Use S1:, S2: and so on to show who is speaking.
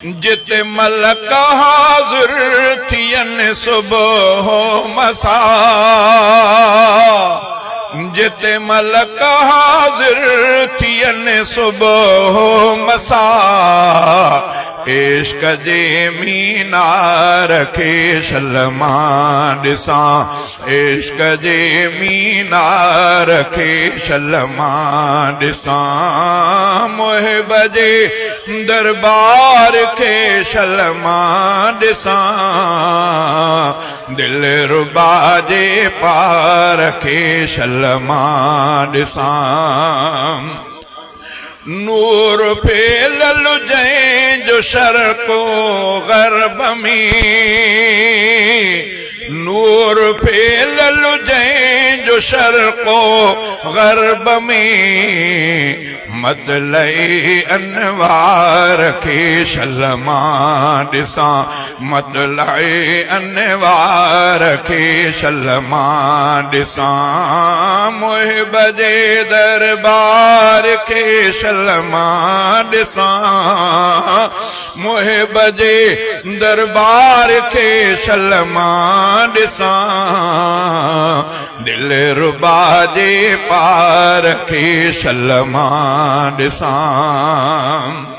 S1: जिते मलक हाज़िर थियनि सुबह मसा, जिते मलक हाज़िर थियनि सुबह मसा, इश्क जे मीनार खे शलमा ॾिसां, इश्क जे मीनार खे शलमा ॾिसां, मुहिब जे दरबार खे शलमा ॾिसां, दिल रुबा जे पार खे शलमा ॾिसां। नूर फैलल जंहिंजो शर्क़ो ग़र्ब में, नूर फैलल जंहिंजो शर्क़ो ग़र्ब में, मतलए अनवार खे शलमा ॾिसां, मतलए अनवार खे शलमा ॾिसां, मुहिब जे दरबार खे शलमा ॾिसां, मुहिब जे दरबार खे शलमा ॾिसां, दिल रुबा जे पार खे शलमा ॾिसां।